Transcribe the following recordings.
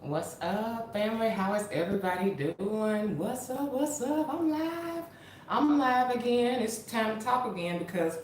What's up, family? How is everybody doing? What's up? What's up? I'm live. I'm live again. It's time to talk again because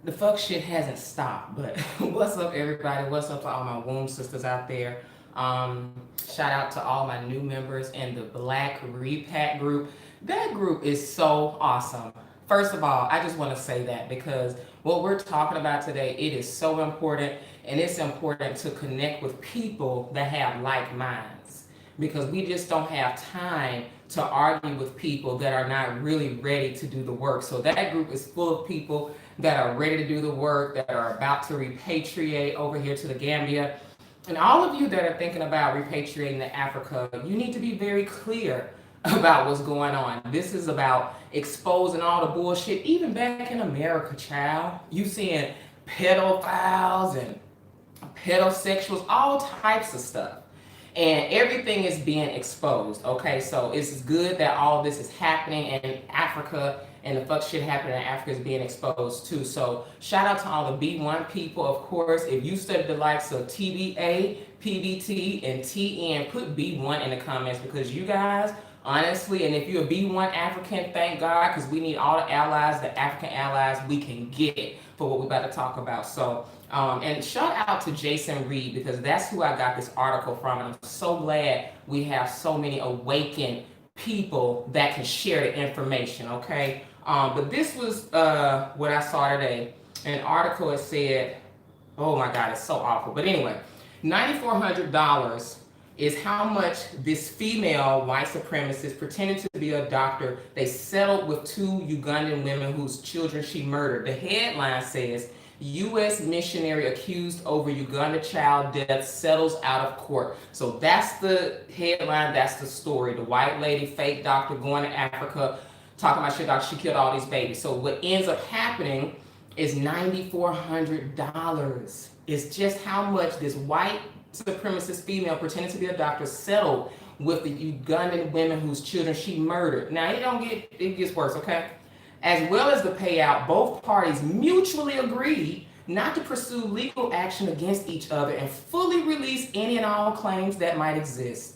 the fuck shit hasn't stopped. But what's up, everybody? What's up to all my womb sisters out there? Shout out to all my new members in the Black Repack group. That group is so awesome. First of all, I just want to say that because what we're talking about today, it is so important, and it's important to connect with people that have like minds because we just don't have time to argue with people that are not really ready to do the work. So that group is full of people that are ready to do the work, that are about to repatriate over here to the Gambia. And all of you that are thinking about repatriating to Africa, you need to be very clear about what's going on. This is about exposing all the bullshit, even back in America, child. You seeing pedophiles and pedosexuals, all types of stuff. And everything is being exposed. Okay, so it's good that all of this is happening in Africa, and the fuck shit happening in Africa is being exposed too. So shout out to all the B1 people. Of course, if you study the likes of TBA, PBT, and TN, put B1 in the comments because you guys, honestly, and if you're a B1 African, thank God, because we need all the allies, the African allies we can get for what we're about to talk about. So and shout out to Jason Reed because that's who I got this article from, and I'm so glad we have so many awakened people that can share the information. Okay, but this was what I saw today. An article that said, "Oh my God, it's so awful." But anyway, $9,400 is how much this female white supremacist pretending to be a doctor. They settled with two Ugandan women whose children she murdered. The headline says, U.S. missionary accused over Uganda child death settles out of court. So that's the headline, that's the story. The white lady, fake doctor, going to Africa, talking about shit doctor, she killed all these babies. So what ends up happening is $9,400. It's just how much this white supremacist female pretending to be a doctor settled with the Ugandan women whose children she murdered. Now it gets worse, okay? As well as the payout, both parties mutually agreed not to pursue legal action against each other and fully release any and all claims that might exist.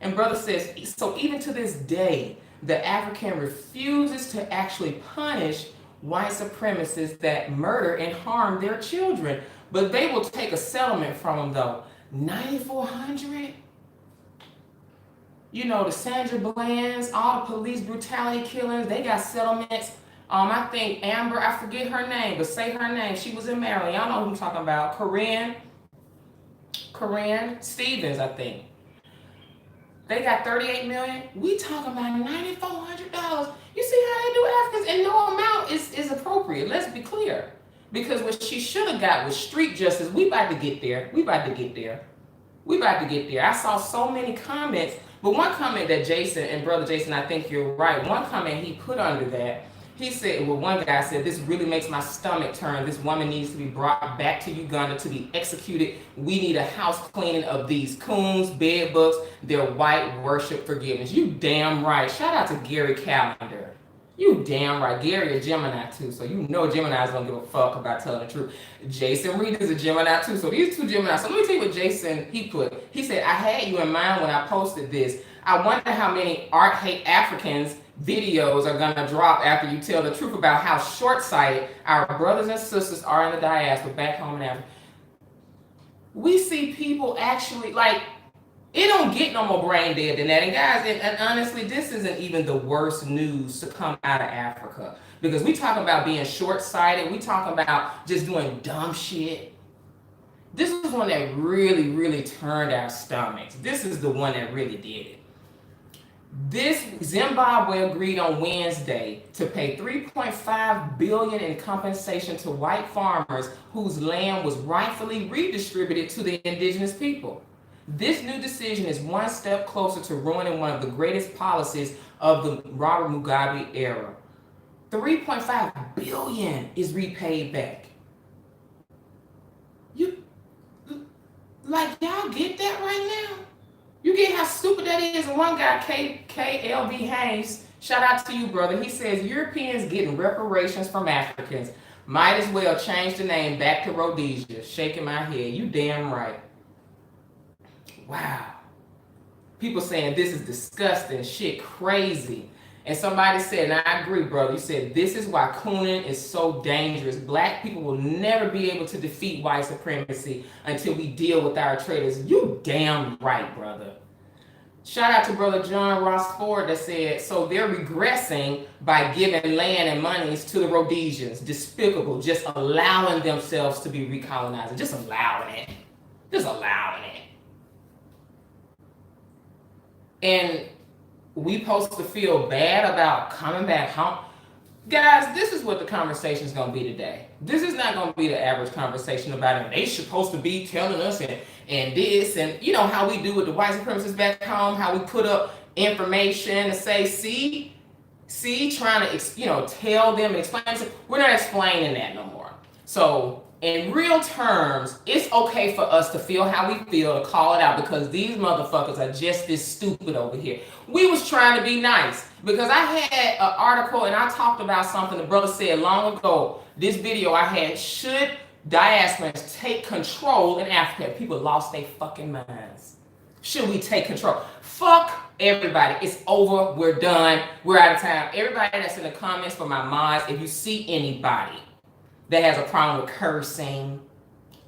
And brother says, so even to this day, the African refuses to actually punish white supremacists that murder and harm their children. But they will take a settlement from them though. $9,400? You know, the Sandra Bland's, all the police brutality killings, they got settlements. I think Amber, I forget her name, but say her name. She was in Maryland. Y'all know who I'm talking about. Corinne Stevens, I think. They got 38 million. We talking about $9,400. You see how they do Africans, and no amount is appropriate. Let's be clear. Because what she should have got was street justice. We about to get there. I saw so many comments, but one comment that Jason, and brother Jason, I think you're right. One comment he put under that, he said, well, one guy said, this really makes my stomach turn. This woman needs to be brought back to Uganda to be executed. We need a house cleaning of these coons, bed bugs, their white worship forgiveness. You damn right. Shout out to Gary Calendar. You damn right. Gary a Gemini too, so you know Gemini's don't give a fuck about telling the truth. Jason Reed is a Gemini too, so these two Geminis. So let me tell you what Jason, he put. He said, I had you in mind when I posted this. I wonder how many art hate Africans videos are gonna drop after you tell the truth about how short-sighted our brothers and sisters are in the diaspora back home in Africa. We see people actually, like, it don't get no more brain dead than that. And guys, and honestly, this isn't even the worst news to come out of Africa. Because we talking about being short-sighted. We talking about just doing dumb shit. This is one that really, really turned our stomachs. This is the one that really did it. This Zimbabwe agreed on Wednesday to pay $3.5 billion in compensation to white farmers whose land was rightfully redistributed to the indigenous people. This new decision is one step closer to ruining one of the greatest policies of the Robert Mugabe era. $3.5 billion is repaid back. You, like, y'all get that right now? You get how stupid that is? And one guy, KLB Haynes, shout out to you, brother. He says, Europeans getting reparations from Africans. Might as well change the name back to Rhodesia. Shaking my head. You damn right. Wow. People saying this is disgusting, shit crazy. And somebody said, and I agree, brother, you said, this is why cooning is so dangerous. Black people will never be able to defeat white supremacy until we deal with our traitors. You damn right, brother. Shout out to brother John Ross Ford that said, so they're regressing by giving land and monies to the Rhodesians. Despicable, just allowing themselves to be recolonized. Just allowing it. Just allowing it. And we supposed to feel bad about coming back home. Guys, this is what the conversation is going to be today. This is not going to be the average conversation about it. They supposed to be telling us and this, and you know how we do with the white supremacists back home, how we put up information and say, see, trying to, tell them and explain. We're not explaining that no more. So in real terms, it's okay for us to feel how we feel, to call it out, because these motherfuckers are just this stupid over here. We was trying to be nice because I had an article and I talked about something the brother said long ago. This video I had, should diasporans take control in Africa? People lost their fucking minds. Should we take control? Fuck everybody. It's over. We're done. We're out of time. Everybody that's in the comments for my mods, if you see anybody that has a problem with cursing,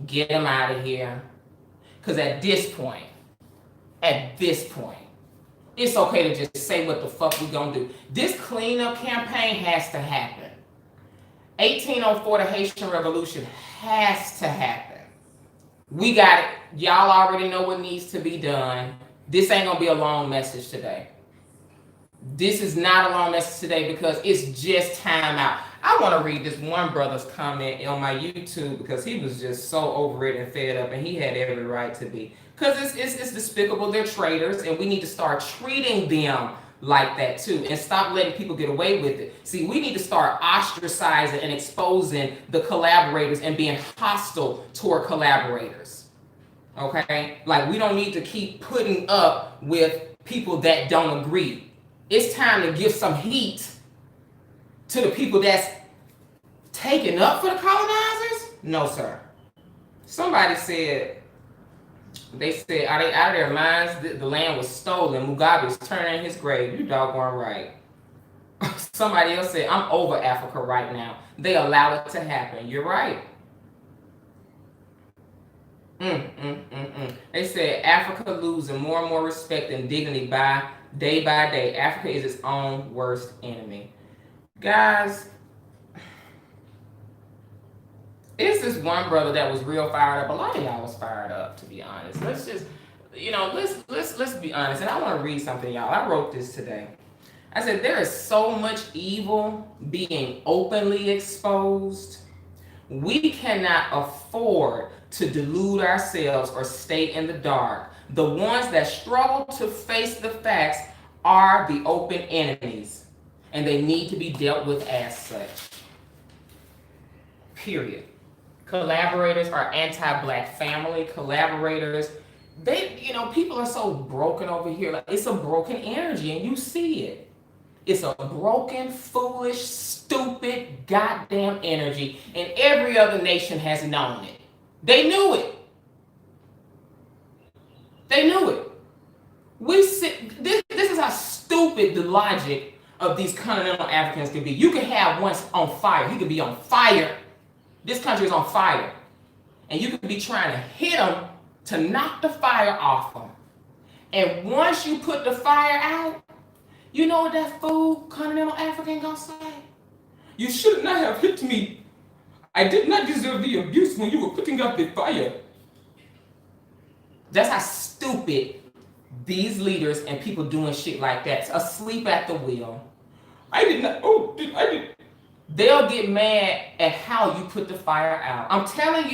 get them out of here. Because at this point, it's okay to just say what the fuck we gonna do. This cleanup campaign has to happen. 1804, the Haitian Revolution has to happen. We got it. Y'all already know what needs to be done. This ain't gonna be a long message today. This is not a long message today because it's just time out. I want to read this one brother's comment on my YouTube because he was just so over it and fed up, and he had every right to be. Because it's despicable. They're traitors, and we need to start treating them like that too, and stop letting people get away with it. See, we need to start ostracizing and exposing the collaborators and being hostile toward collaborators. Okay? Like, we don't need to keep putting up with people that don't agree. It's time to give some heat to the people that's taking up for the colonizers? No, sir. Somebody said, they said, are they out of their minds? The land was stolen. Mugabe is turning in his grave. You doggone right. Somebody else said, I'm over Africa right now. They allow it to happen. You're right. They said Africa losing more and more respect and dignity by day. Africa is its own worst enemy. Guys, it's this one brother that was real fired up. A lot of y'all was fired up, to be honest. Let's just, let's be honest. And I want to read something, y'all. I wrote this today. I said, there is so much evil being openly exposed. We cannot afford to delude ourselves or stay in the dark. The ones that struggle to face the facts are the open enemies, and they need to be dealt with as such. Period. Collaborators are anti-black family. Collaborators, people are so broken over here. Like, it's a broken energy, and you see it. It's a broken, foolish, stupid, goddamn energy, and every other nation has known it. They knew it. This is how stupid the logic of these continental Africans can be. You can have one on fire. He could be on fire. This country is on fire. And you could be trying to hit him to knock the fire off him. And once you put the fire out, you know what that fool continental African gonna say? You should not have hit me. I did not deserve the abuse when you were putting out the fire. That's how stupid these leaders and people doing shit like that, asleep at the wheel. I did not, They'll get mad at how you put the fire out. I'm telling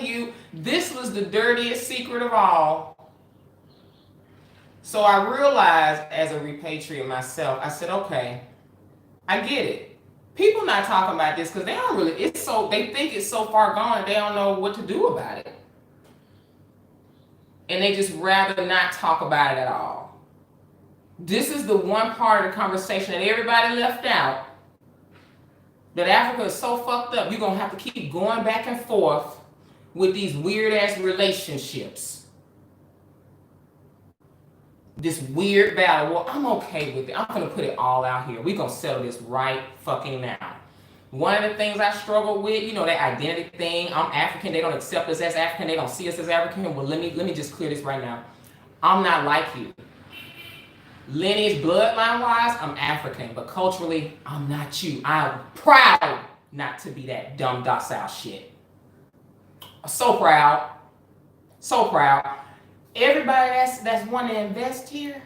you, this was the dirtiest secret of all. So I realized as a repatriate myself, I said, okay, I get it. People not talking about this because they don't really, they think it's so far gone, they don't know what to do about it. And they just rather not talk about it at all. This is the one part of the conversation that everybody left out. That Africa is so fucked up, you're going to have to keep going back and forth with these weird ass relationships. This weird battle. Well, I'm okay with it. I'm gonna put it all out here. We're gonna settle this right fucking now. One of the things I struggle with, you know, that identity thing. I'm African. They don't accept us as African. They don't see us as African. Well, let me just clear this right now. I'm not like you. Lineage, bloodline wise, I'm African, but culturally, I'm not you. I'm proud not to be that dumb docile shit. So proud. So proud. Everybody that's wanting to invest here,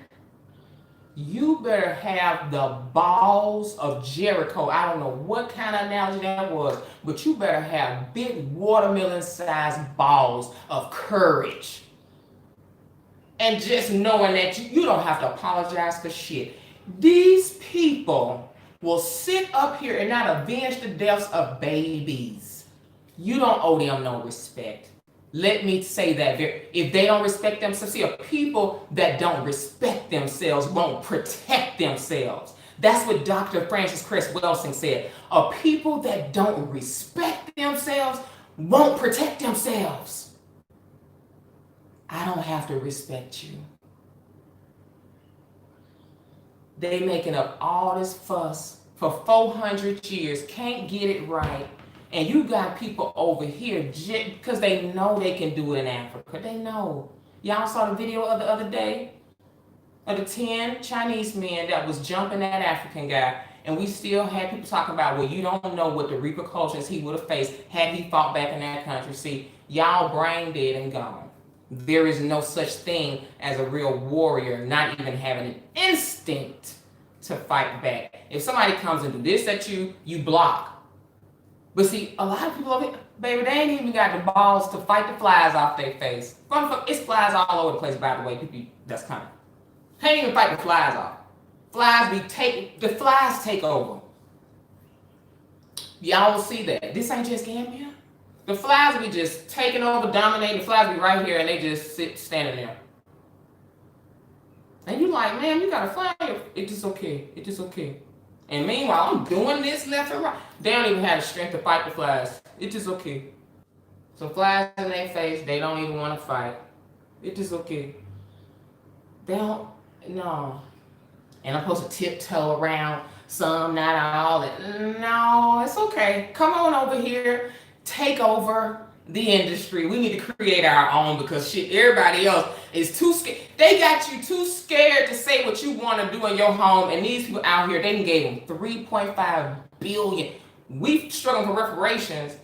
you better have the balls of Jericho. I don't know what kind of analogy that was, but you better have big watermelon-sized balls of courage. And just knowing that you don't have to apologize for shit. These people will sit up here and not avenge the deaths of babies. You don't owe them no respect. Let me say that. If they don't respect themselves, see, people that don't respect themselves won't protect themselves. That's what Dr. Francis Cress Welsing said. A people that don't respect themselves won't protect themselves. I don't have to respect you. They making up all this fuss for 400 years, can't get it right. And you got people over here because they know they can do it in Africa. They know. Y'all saw the video of the other day of the 10 Chinese men that was jumping that African guy. And we still had people talking about, well, you don't know what the repercussions he would have faced had he fought back in that country. See, y'all brain dead and gone. There is no such thing as a real warrior not even having an instinct to fight back. If somebody comes and do this at you, you block. But see, a lot of people over here, baby, they ain't even got the balls to fight the flies off their face. It's flies all over the place, by the way, people that's coming. Can't even fight the flies off. The flies take over. Y'all will see that. This ain't just Gambia. The flies be just taking over, dominating. The flies be right here and they just standing there. And you like, man, you got a fly. It's just okay. It's just okay. And meanwhile, I'm doing this left and right. They don't even have the strength to fight the flies. It's just okay. So flies in their face, they don't even want to fight. It's just okay. They don't, no. And I'm supposed to tiptoe around some, not all. No, it's okay. Come on over here. Take over the industry. We need to create our own because shit, everybody else is too scared. They got you too scared to say what you want to do in your home. And these people out here, they gave them $3.5 billion. We struggling for reparations.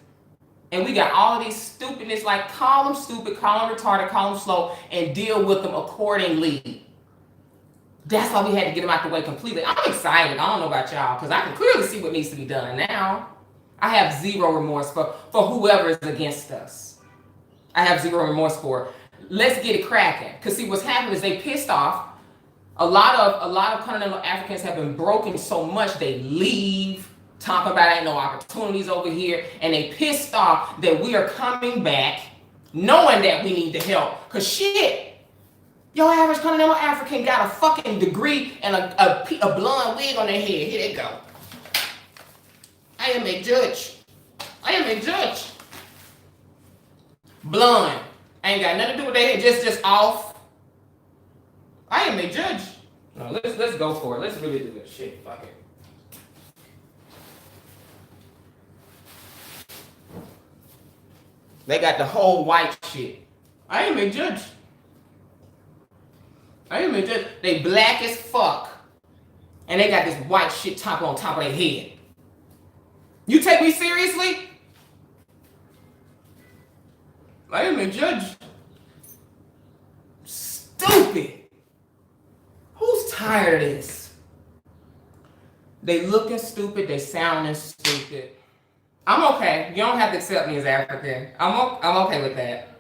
And we got all of these stupidness, like call them stupid, call them retarded, call them slow, and deal with them accordingly. That's why we had to get them out the way completely. I'm excited. I don't know about y'all because I can clearly see what needs to be done now. I have zero remorse for whoever is against us. I have zero remorse for it. Let's get it cracking. Because see, what's happened is they pissed off. A lot of continental Africans have been broken so much they leave, talking about ain't no opportunities over here, and they pissed off that we are coming back, knowing that we need the help. Because shit, your average continental African got a fucking degree and a blonde wig on their head. Here they go. I am a judge. I am a judge. Blonde. Ain't got nothing to do with that. Just off. I am a judge. No, let's go for it. Let's really do this shit. Fuck it. They got the whole white shit. I am a judge. I am a judge. They black as fuck. And they got this white shit top on top of their head. You take me seriously? I am a judge. Stupid. Who's tired of this? They looking stupid. They sounding stupid. I'm okay. You don't have to accept me as African. I'm okay with that.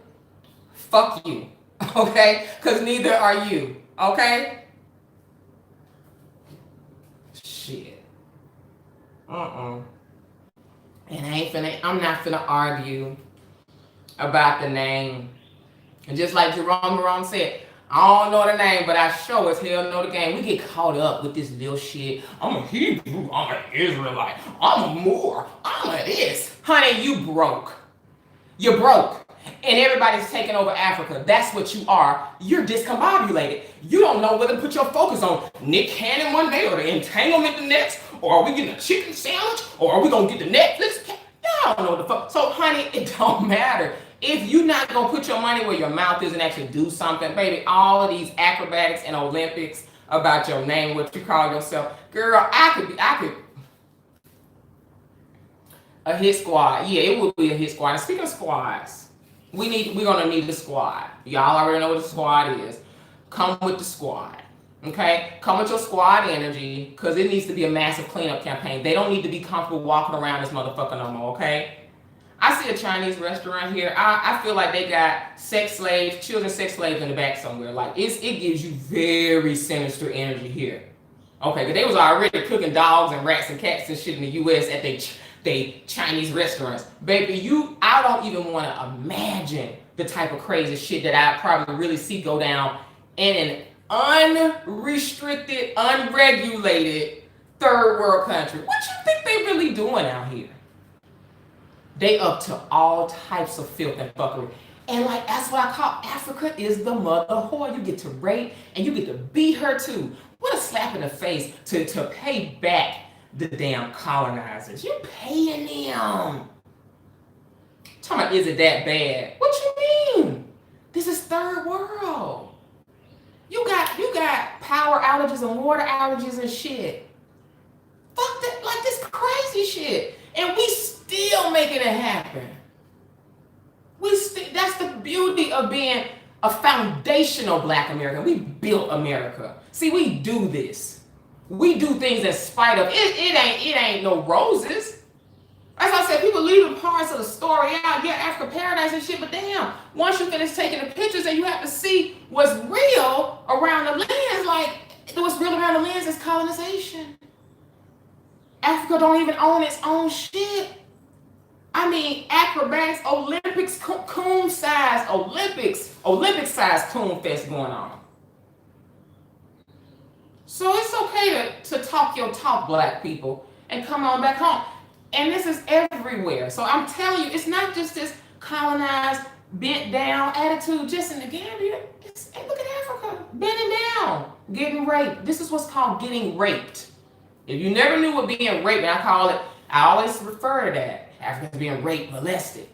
Fuck you. Okay? Because neither are you. Okay? Shit. And I'm not finna argue about the name. And just like Jerome said, I don't know the name, but I sure as hell know the game. We get caught up with this little shit. I'm a Hebrew, I'm an Israelite, I'm a Moor, I'm a this. Honey, you broke. You're broke. and everybody's taking over Africa. That's what you are. You're discombobulated. You don't know whether to put your focus on Nick Cannon one day or the entanglement the next, or are we getting a chicken sandwich, or are we gonna get the Netflix? Y'all don't know what the fuck. So honey, it don't matter. If you're not gonna put your money where your mouth is and actually do something, baby, all of these acrobatics and Olympics about your name, what you call yourself, girl, I could a hit squad. Yeah, it would be a hit squad. And speaking of squads, we're gonna need the squad. Y'all already know what the squad is. Come with the squad. Okay? Come with your squad energy, because it needs to be a massive cleanup campaign. They don't need to be comfortable walking around this motherfucker no more, okay? I see a Chinese restaurant here. I feel like they got sex slaves, children sex slaves in the back somewhere. Like it gives you very sinister energy here. Okay, but they was already cooking dogs and rats and cats and shit in the U.S. at they Chinese restaurants. Baby, I don't even want to imagine the type of crazy shit that I probably really see go down in an unrestricted, unregulated third world country. What you think they really doing out here? They up to all types of filth and fuckery. And like, that's what I call Africa is the mother whore. You get to rape and you get to beat her too. What a slap in the face to pay back the damn colonizers. You're paying them. Talking about, is it that bad? What you mean? This is third world. You got power outages and water outages and shit. Fuck that, like this crazy shit. And we still making it happen. That's the beauty of being a foundational Black American. We built America. See, we do this. We do things in spite of it. It ain't no roses. As I said, people leave the parts of the story out. Yeah, Africa paradise and shit, but damn, once you finish taking the pictures and you have to see what's real around the lens, like what's real around the lens is colonization. Africa don't even own its own shit. I mean, acrobatics, Olympics, coon size, Olympic size coon fest going on. So it's okay to talk your talk, Black people, and come on back home. And this is everywhere. So I'm telling you, it's not just this colonized, bent down attitude just in the Gambia. Hey, look at Africa, bending down, getting raped. This is what's called getting raped. If you never knew what being raped, and I always refer to that. Africans being raped, molested.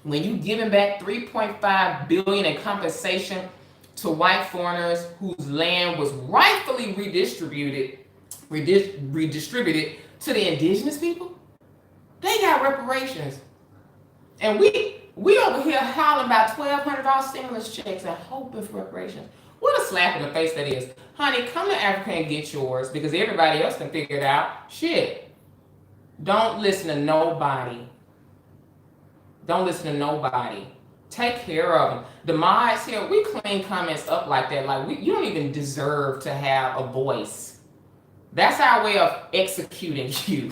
When you giving back $3.5 billion in compensation to white foreigners whose land was rightfully redistributed to the indigenous people, they got reparations. And we over here hollering about $1,200 stimulus checks and hoping for reparations. What a slap in the face that is. Honey, come to Africa and get yours because everybody else can figure it out. Shit. Don't listen to nobody. Don't listen to nobody. Take care of them. The mods here, we clean comments up like that. Like you don't even deserve to have a voice. That's our way of executing you.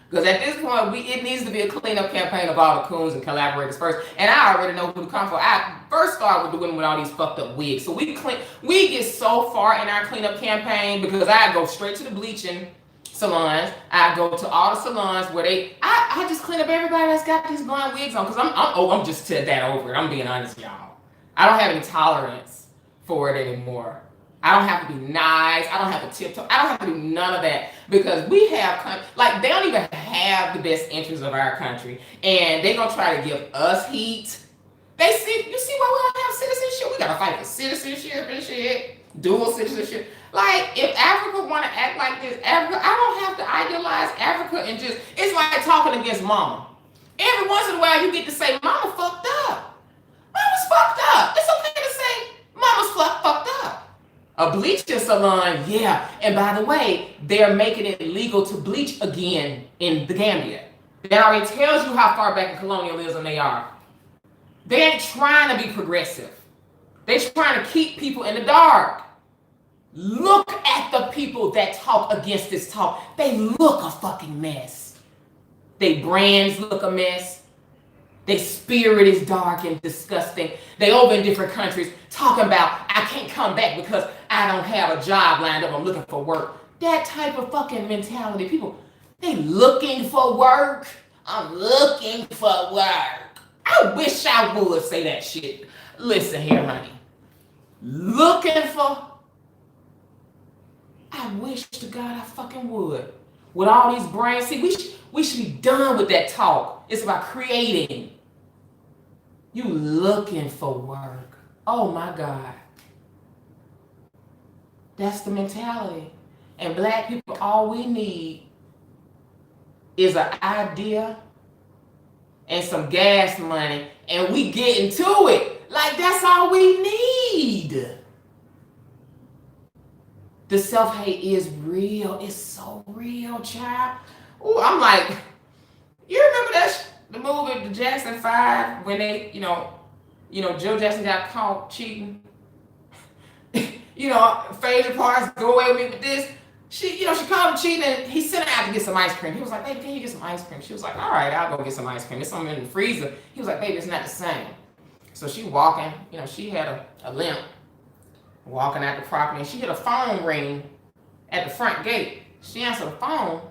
Because at this point, it needs to be a cleanup campaign of all the coons and collaborators first. And I already know who to come for. I first started with the women with all these fucked up wigs. So we get so far in our cleanup campaign because I go straight to the bleaching salons. I go to all the salons where I just clean up everybody that's got these blonde wigs on. Because I'm just that over it. I'm being honest, y'all. I don't have any tolerance for it anymore. I don't have to be nice. I don't have to tiptoe. I don't have to do none of that because we have, like, they don't even have the best interests of our country. And they're going to try to give us heat. You see why we don't have citizenship? We got to fight for citizenship and shit. Dual citizenship. Like, if Africa want to act like this, I don't have to idealize Africa and just, it's like talking against mama. Every once in a while you get to say, mama fucked up. Mama's fucked up. It's okay to say, mama's fucked up. A bleaching salon, yeah. And by the way, they're making it legal to bleach again in the Gambia. That already tells you how far back in colonialism they are. They ain't trying to be progressive. They're trying to keep people in the dark. Look at the people that talk against this talk. They look a fucking mess. Their brands look a mess. Their spirit is dark and disgusting. They over in different countries talking about, I can't come back because I don't have a job lined up. I'm looking for work. That type of fucking mentality. People, they looking for work. I'm looking for work. I wish I would say that shit. Listen here, honey. Looking for. I wish to God I fucking would. With all these brains, see, we should be done with that talk. It's about creating. You looking for work. Oh my God. That's the mentality. And black people, all we need is an idea and some gas money, and we get into it. Like, that's all we need. The self-hate is real. It's so real, child. Ooh, I'm like, you remember that the movie, the Jackson 5, when they, Joe Jackson got caught cheating? Phaedra Parks, go away with me with this. She called him cheating, and he sent her out to get some ice cream. He was like, baby, can you get some ice cream? She was like, all right, I'll go get some ice cream. There's something in the freezer. He was like, baby, it's not the same. So she walking, she had a limp, walking out the property, and she heard a phone ring at the front gate. She answered the phone,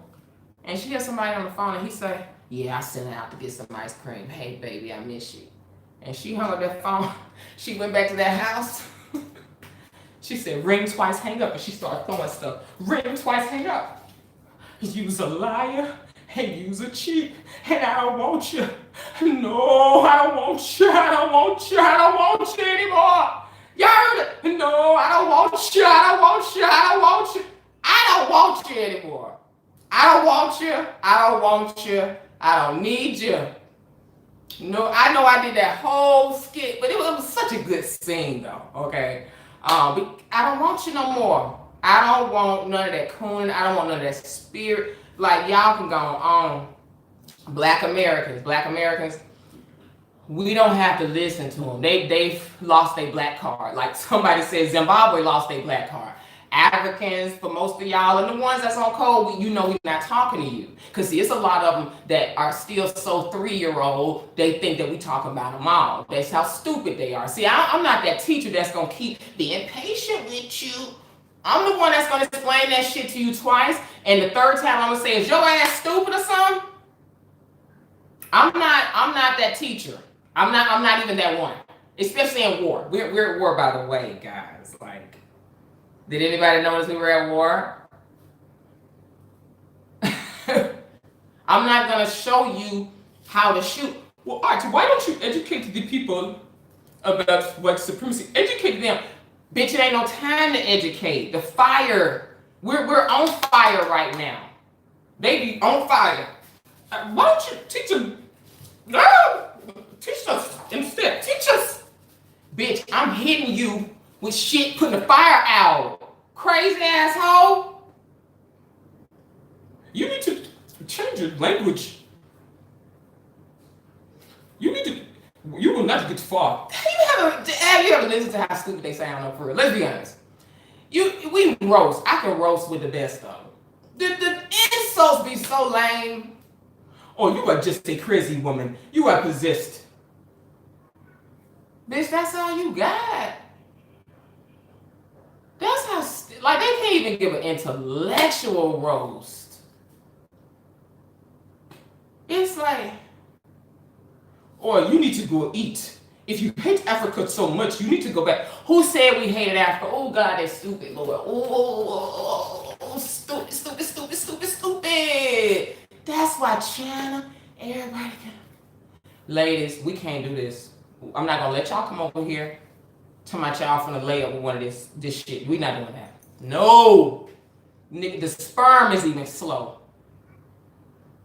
and she heard somebody on the phone, and he said, yeah, I sent her out to get some ice cream. Hey, baby, I miss you. And she hung up that phone. She went back to that house. She said, ring twice, hang up. And she started throwing stuff. Ring twice, hang up. You's a liar, and you's a cheat, and I don't want you. No, I don't want you. I don't want you. I don't want you anymore. Y'all heard it? No, I don't want you. I don't want you. I don't want you. I don't want you anymore. I don't want you. I don't want you. I don't need you. No, I know I did that whole skit, but it was such a good scene, though, okay? I don't want you no more. I don't want none of that cooning. I don't want none of that spirit. Like, y'all can go on. Black Americans, we don't have to listen to them. They've lost their black card. Like somebody said, Zimbabwe lost their black card. Africans, for most of y'all, and the ones that's on code, we're not talking to you. Because see, it's a lot of them that are still so 3-year-old, they think that we talking about them all. That's how stupid they are. See, I'm not that teacher that's going to keep being patient with you. I'm the one that's going to explain that shit to you twice, and the third time I'm going to say, is your ass stupid or something? I'm not that teacher. I'm not even that one. Especially in war. We're at war, by the way, guys. Like, did anybody notice we were at war? I'm not going to show you how to shoot. Well, Archie, why don't you educate the people about white supremacy? Educate them. Bitch, it ain't no time to educate. The fire. We're on fire right now. They be on fire. Why don't you teach them? No! Teach us instead. Teach us. Bitch, I'm hitting you with shit, putting the fire out. Crazy asshole. You need to change your language. You will not get far. Have you ever listened to how stupid they sound up for real? Let's be honest. We roast. I can roast with the best of them. The insults be so lame. Oh, you are just a crazy woman. You are possessed. Bitch, that's all you got. That's how, they can't even give an intellectual roast. It's like, or you need to go eat. If you hate Africa so much, you need to go back. Who said we hated Africa? Oh, God, that's stupid, Lord. Oh, stupid. That's why China, everybody can. Ladies, we can't do this. I'm not going to let y'all come over here. Tell my child finna lay up with one of this shit. We not doing that. No. Nigga, the sperm is even slow.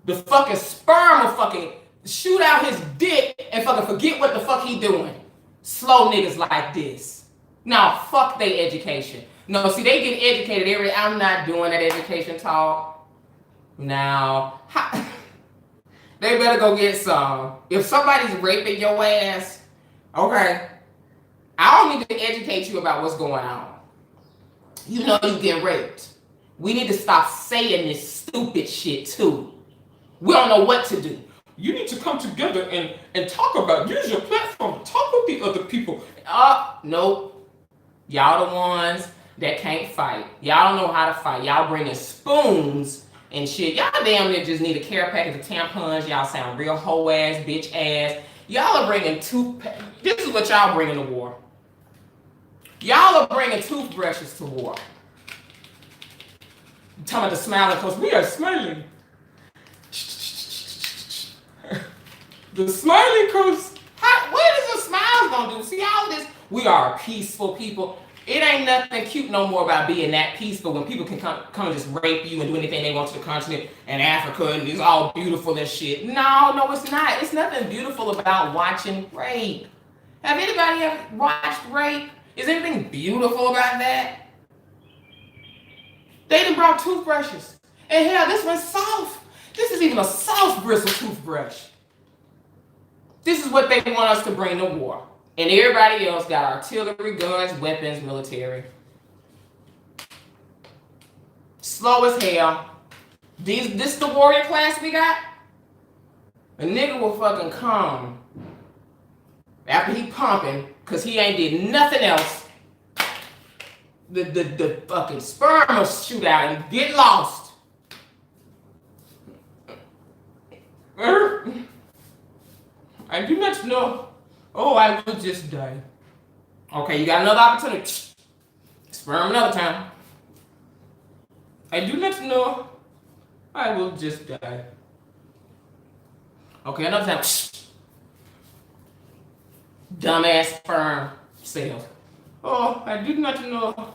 The fucking sperm will fucking shoot out his dick and fucking forget what the fuck he doing. Slow niggas like this. Now, fuck they education. No, see, they get educated I'm not doing that education talk. Now, they better go get some. If somebody's raping your ass, okay, I don't need to educate you about what's going on. You know you get raped. We need to stop saying this stupid shit too. We don't know what to do. You need to come together and talk about, use your platform, talk with the other people. Nope. Y'all the ones that can't fight. Y'all don't know how to fight. Y'all bringing spoons and shit. Y'all damn near just need a care package of tampons. Y'all sound real hoe ass, bitch ass. Y'all are bringing this is what y'all bringing to war. Y'all are bringing toothbrushes to war. I'm talking about the smiling because we are smiling. The smiling coast. What is the smiles gonna do? See all this? We are peaceful people. It ain't nothing cute no more about being that peaceful when people can come and just rape you and do anything they want to the continent and Africa and it's all beautiful and shit. No, it's not. It's nothing beautiful about watching rape. Have anybody ever watched rape? Is anything beautiful about that? They done brought toothbrushes. And hell, this one's soft. This is even a soft bristle toothbrush. This is what they want us to bring to war. And everybody else got artillery, guns, weapons, military. Slow as hell. This the warrior class we got? A nigga will fucking come after he pumping because he ain't did nothing else. The fucking sperm will shoot out and get lost. I do not know. Oh, I will just die. Okay, you got another opportunity. Sperm another time. I do not know. I will just die. Okay, another time. Dumbass sperm cells. Oh, I do not know.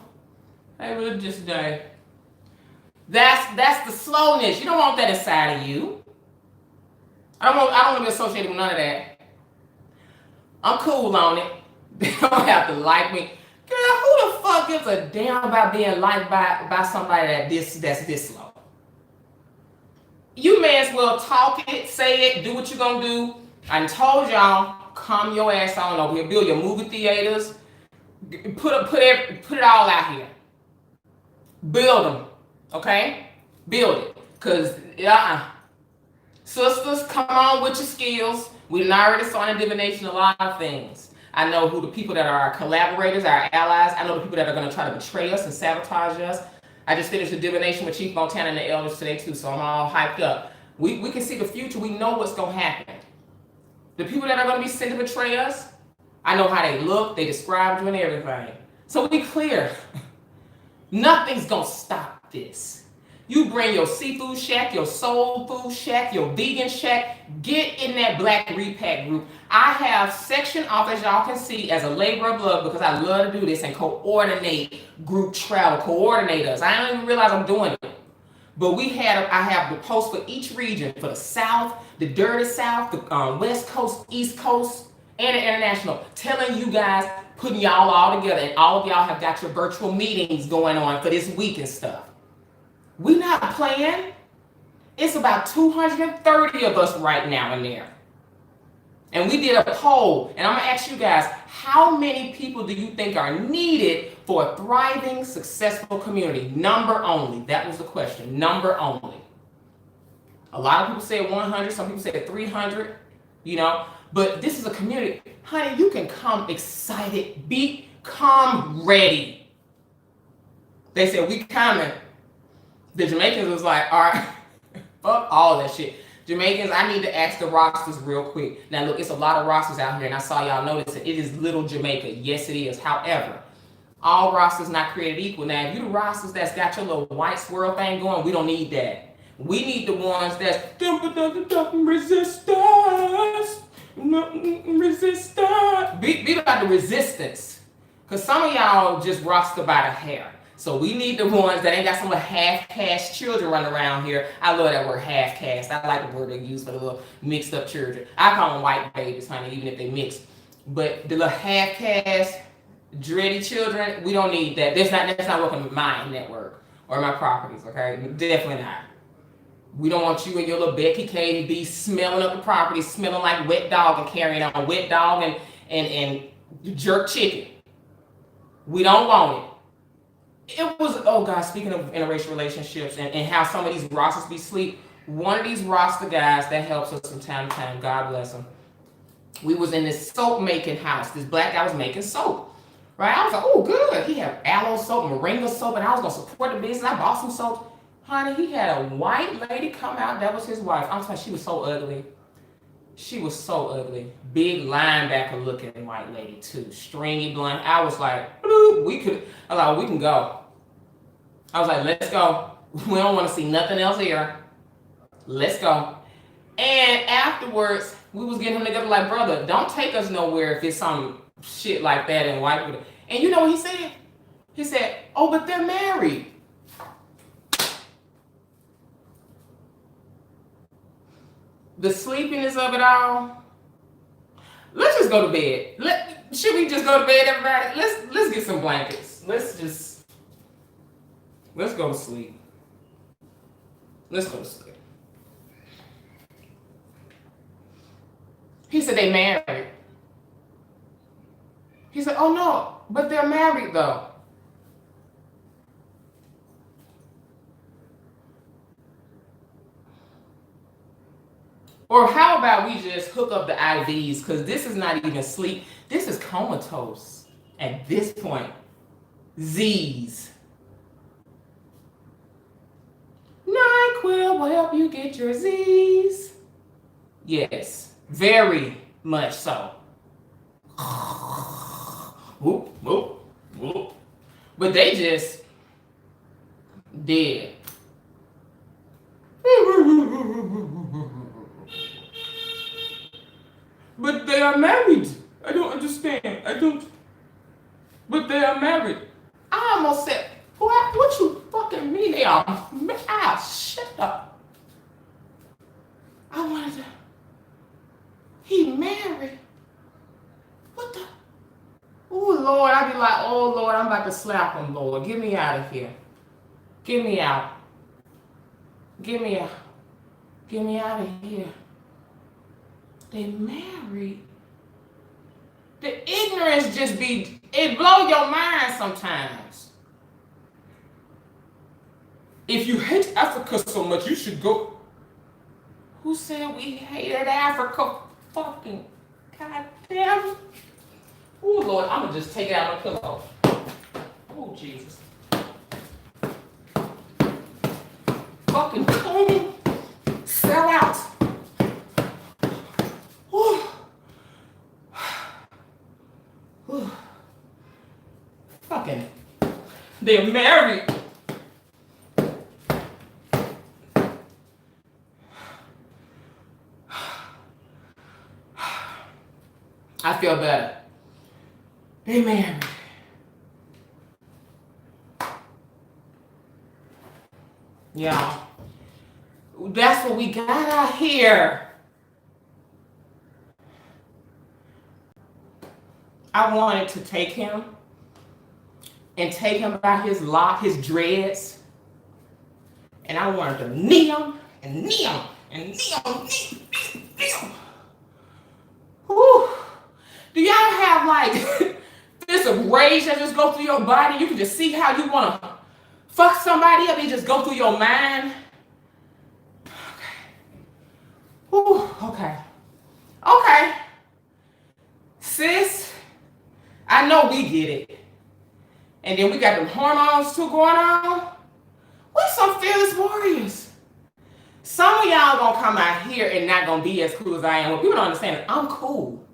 I will just die. That's the slowness. You don't want that inside of you. I don't want to be associated with none of that. I'm cool on it. They don't have to like me. Girl, who the fuck gives a damn about being liked by somebody that's this slow? You may as well talk it, say it, do what you gonna do. I told y'all, come your ass on over here, build your movie theaters, put it all out here. Build them, okay? Build it, cause sisters, come on with your skills. We done already saw in divination a lot of things. I know who the people that are our collaborators, our allies. I know the people that are going to try to betray us and sabotage us. I just finished the divination with Chief Montana and the elders today too, so I'm all hyped up. We can see the future. We know what's going to happen. The people that are going to be sent to betray us, I know how they look, they describe you and everything. So we clear. Nothing's going to stop this. You bring your seafood shack, your soul food shack, your vegan shack. Get in that black repack group. I have section off, as y'all can see, as a labor of love because I love to do this and coordinate group travel, coordinate us. I don't even realize I'm doing it. But I have the post for each region, for the South, the dirty South, the West Coast, East Coast, and the international, telling you guys, putting y'all all together, and all of y'all have got your virtual meetings going on for this week and stuff. We not playing. It's about 230 of us right now in there. And we did a poll, and I'm gonna ask you guys, how many people do you think are needed for a thriving, successful community? Number only. That was the question. Number only. A lot of people said 100, some people said 300, but this is a community. Honey, you can come excited, come ready. They said, we coming. The Jamaicans was like, all right, fuck all that shit. Jamaicans, I need to ask the rosters real quick. Now look, it's a lot of rosters out here, and I saw y'all notice that it is little Jamaica. Yes, it is. However, all rosters not created equal. Now, if you the rosters that's got your little white swirl thing going, we don't need that. We need the ones that's resistance. Be about the resistance. Because some of y'all just roster by the hair. So we need the ones that ain't got some little half-caste children running around here. I love that word, half-caste. I like the word they use for the little mixed-up children. I call them white babies, honey, even if they mix. But the little half-caste, dready children, we don't need that. That's not working with my network or my properties, okay? Definitely not. We don't want you and your little Becky K to be smelling up the property, smelling like wet dog and carrying on wet dog and jerk chicken. We don't want it. It was, oh God, speaking of interracial relationships and how some of these rosters be sleep, one of these roster guys that helps us from time to time, God bless him, we was in this soap making house. This black guy was making soap, right? I was like, oh good. He had aloe soap, moringa soap, and I was going to support the business. I bought some soap. Honey, he had a white lady come out. That was his wife. I'm sorry, she was so ugly. She was so ugly. Big linebacker looking white lady too. Stringy blonde. I was like, bloop, we can go. I was like, let's go. We don't want to see nothing else here. Let's go. And afterwards, we was getting him together like, brother, don't take us nowhere if it's some shit like that and white people. And you know what he said? He said, oh, but they're married. The sleepiness of it all. Let's just go to bed. Should we just go to bed, everybody? Let's get some blankets. Let's go to sleep. Let's go to sleep. He said they married. He said, oh no, but they're married though. Or how about we just hook up the IVs, because this is not even sleep. This is comatose at this point. Z's. NyQuil will help you get your Z's. Yes, very much so. Whoop, whoop, whoop. But they just dead. But they are married. I don't understand. But they are married. I almost said, what you fucking mean they are? Shut up. I wanted to. He married. What the? Oh, Lord. I'd be like, oh, Lord, I'm about to slap him, Lord. Get me out of here. Get me out. Get me out. Get me out of here. They married. The ignorance it blow your mind sometimes. If you hate Africa so much, you should go. Who said we hated Africa? Fucking goddamn. Oh, Lord, I'm going to just take it out of the pillow. Oh, Jesus. Fucking boom. Sell out. Fucking, they're married. I feel better. They married. Yeah. That's what we got out here. I wanted to take him and take him by his dreads. And I wanted to knee him and knee him and knee him. Whew. Do y'all have like this rage that just go through your body? You can just see how you want to fuck somebody up and just go through your mind. Okay. Whew. Okay. Sis, I know we get it. And then we got the hormones too going on. We some fearless warriors. Some of y'all gonna come out here and not gonna be as cool as I am. Well, people don't understand that I'm cool.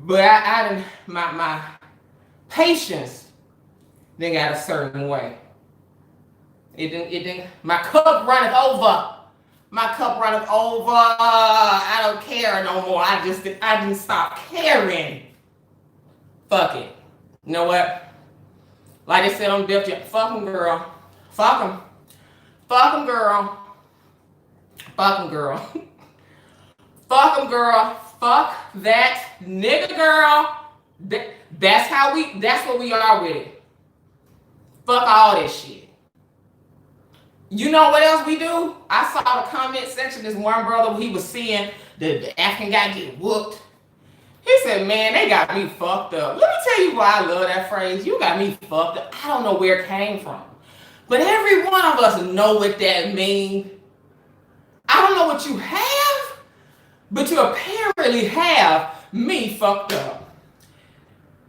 But my patience then got a certain way. It didn't, my cup runneth over. My cup runneth over. I don't care no more. I didn't stop caring. Fuck it. You know what? Like they said on Def Jam, fuck them, girl. Fuck them. Fuck them, girl. Fuck them, girl. Fuck them, girl. Fuck that nigga, girl. That's what we are with it. Fuck all this shit. You know what else we do? I saw the comment section, this one brother, he was seeing the African guy get whooped. He said, man, they got me fucked up. Let me tell you why I love that phrase. You got me fucked up. I don't know where it came from. But every one of us know what that means. I don't know what you have, but you apparently have me fucked up.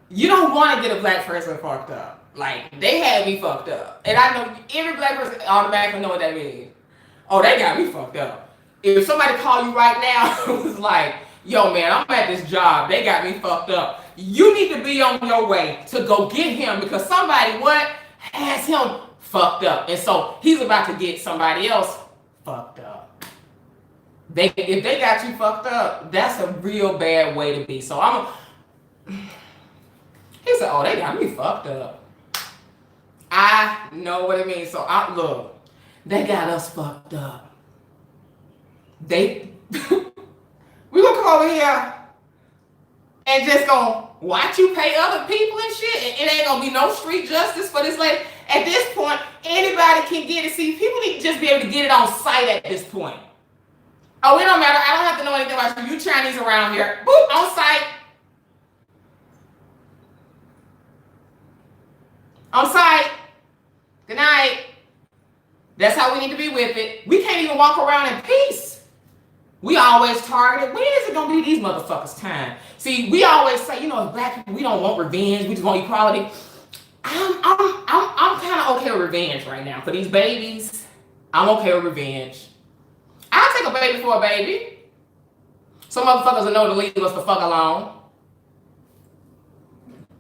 You don't want to get a black person fucked up. Like, they had me fucked up. And I know every black person automatically know what that means. Oh, they got me fucked up. If somebody call you right now and was like, yo man, I'm at this job, they got me fucked up, you need to be on your way to go get him, because somebody what has him fucked up. And so he's about to get somebody else fucked up. If they got you fucked up, that's a real bad way to be. So he said, oh, they got me fucked up. I know what it means. So look, they got us fucked up. We gonna come over here and just gonna watch you pay other people and shit. It ain't gonna be no street justice for this lady. At this point, anybody can get it. See, people need to just be able to get it on site at this point. Oh, it don't matter. I don't have to know anything about you. You Chinese around here. Boop, on site. On site. Good night. That's how we need to be with it. We can't even walk around in peace. We always targeted. When is it gonna be these motherfuckers' time? See, we always say, as black people, we don't want revenge. We just want equality. I'm kind of okay with revenge right now. For these babies, I'm okay with revenge. I'll take a baby for a baby. Some motherfuckers will know to leave us the fuck alone.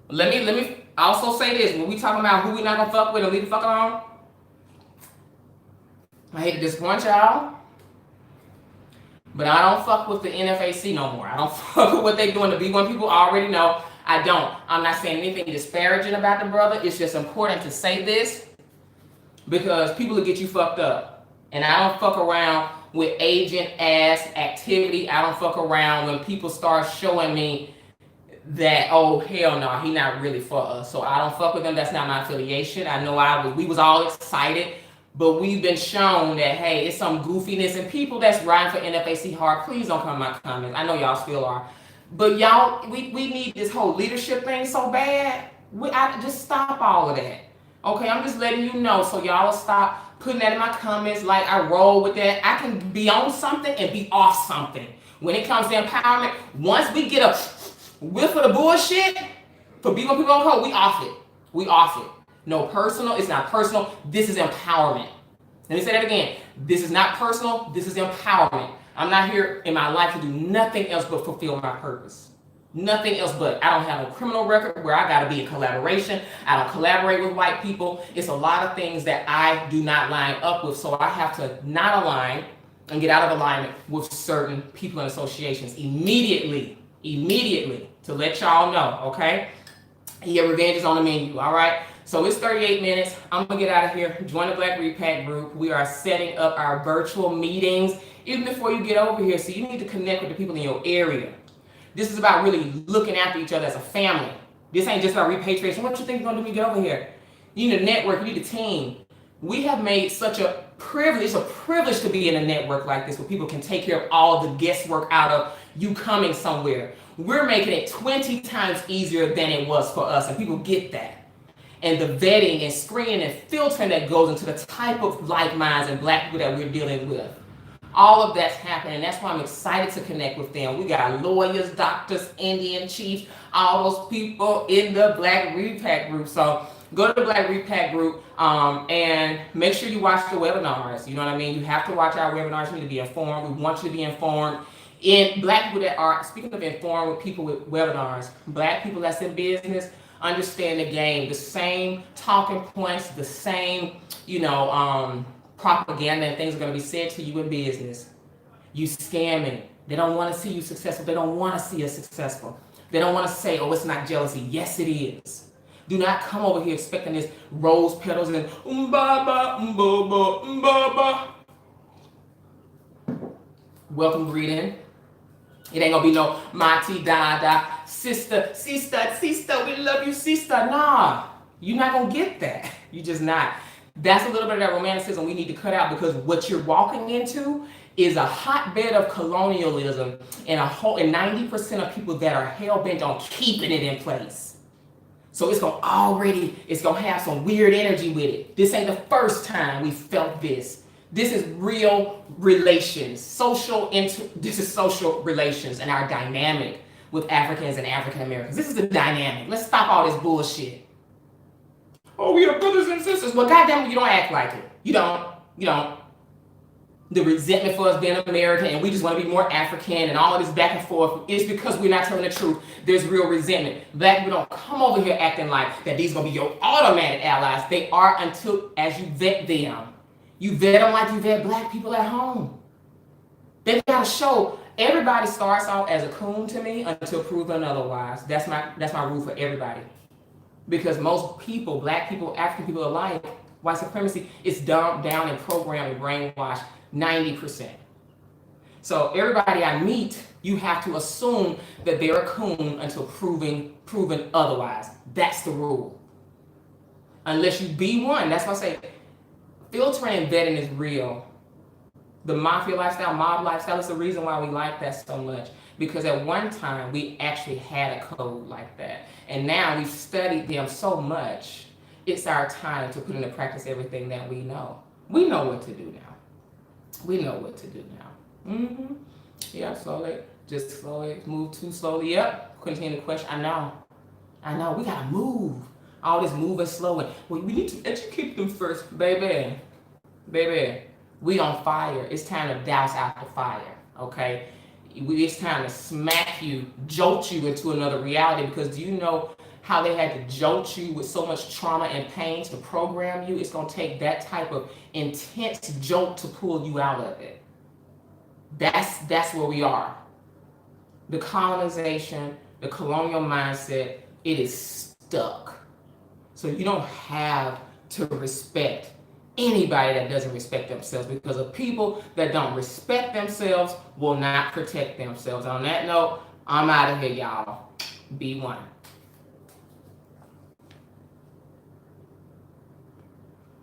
Let me also say this. When we talking about who we not gonna fuck with and leave the fuck alone, I hate to disappoint y'all, but I don't fuck with the NFAC no more. I don't fuck with what they doing. The B1 people already know I don't. I'm not saying anything disparaging about the brother. It's just important to say this because people will get you fucked up. And I don't fuck around with agent ass activity. I don't fuck around when people start showing me that, oh, hell no, he not really for us. So I don't fuck with them. That's not my affiliation. I know we was all excited, but we've been shown that, hey, it's some goofiness, and people that's riding for NFAC hard, please don't come in my comments. I know y'all still are. But y'all, we need this whole leadership thing so bad. I just stop all of that. Okay, I'm just letting you know so y'all will stop putting that in my comments like I roll with that. I can be on something and be off something. When it comes to empowerment, once we get a whiff of the bullshit, for people on code, we off it. We off it. No personal, it's not personal. This is empowerment. Let me say that again. This is not personal, this is empowerment. I'm not here in my life to do nothing else but fulfill my purpose. Nothing else but. I don't have a criminal record where I gotta be in collaboration. I don't collaborate with white people. It's a lot of things that I do not line up with, so I have to not align and get out of alignment with certain people and associations immediately to let y'all know, okay? Yeah, revenge is on the menu, all right? So it's 38 minutes. I'm gonna get out of here. Join the Black Repack group. We are setting up our virtual meetings even before you get over here. So you need to connect with the people in your area. This is about really looking after each other as a family. This ain't just about repatriation. What you think you're gonna do when you get over here? You need a network, you need a team. We have made such a privilege, it's a privilege to be in a network like this where people can take care of all the guesswork out of you coming somewhere. We're making it 20 times easier than it was for us, and people get that. And the vetting and screening and filtering that goes into the type of like minds and black people that we're dealing with. All of that's happening. That's why I'm excited to connect with them. We got lawyers, doctors, Indian chiefs, all those people in the Black Repack group. So go to the Black Repack group and make sure you watch the webinars. You know what I mean? You have to watch our webinars. You need to be informed. We want you to be informed. In black people that are, speaking of informed with people with webinars, black people that's in business, understand the game. The same talking points, the same, propaganda and things are going to be said to you in business. You scamming. They don't want to see you successful. They don't want to see us successful. They don't want to say, oh, it's not jealousy. Yes, it is. Do not come over here expecting this rose petals and welcome greeting. It ain't gonna be no mati dada, sister, we love you, sister. Nah, you're not gonna get that. You just not. That's a little bit of that romanticism we need to cut out, because what you're walking into is a hotbed of colonialism and 90% of people that are hell-bent on keeping it in place. So it's gonna have some weird energy with it. This ain't the first time we felt this. This is real relations, this is social relations and our dynamic with Africans and African Americans. This is the dynamic. Let's stop all this bullshit. Oh, we are brothers and sisters. Well, goddamn, you don't act like it. You don't. You don't. The resentment for us being American and we just want to be more African and all of this back and forth is because we're not telling the truth. There's real resentment. Black people don't come over here acting like that these are going to be your automatic allies. They are until as you vet them. You vet them like you vet black people at home. They've got to show. Everybody starts off as a coon to me until proven otherwise. That's my rule for everybody. Because most people, black people, African people alike, white supremacy is dumbed down and programmed and brainwashed 90%. So everybody I meet, you have to assume that they're a coon until proven otherwise. That's the rule. Unless you be one. That's why I say filtering and vetting is real. The mafia lifestyle, mob lifestyle is the reason why we like that so much. Because at one time we actually had a code like that. And now we've studied them so much, it's our time to put into practice everything that we know. We know what to do now. We know what to do now. Mm-hmm. Yeah, slowly. Just slowly. Move too slowly. Yep. Continue to question. I know. We gotta move. All this moving slowly. Well, we need to educate them first. Baby. We on fire. It's time to douse out the fire. Okay? It's time to smack you, jolt you into another reality, because do you know how they had to jolt you with so much trauma and pain to program you? It's going to take that type of intense jolt to pull you out of it. That's where we are. The colonization, the colonial mindset, it is stuck. So you don't have to respect anybody that doesn't respect themselves, because of people that don't respect themselves will not protect themselves. On that note, I'm out of here, y'all. Be one.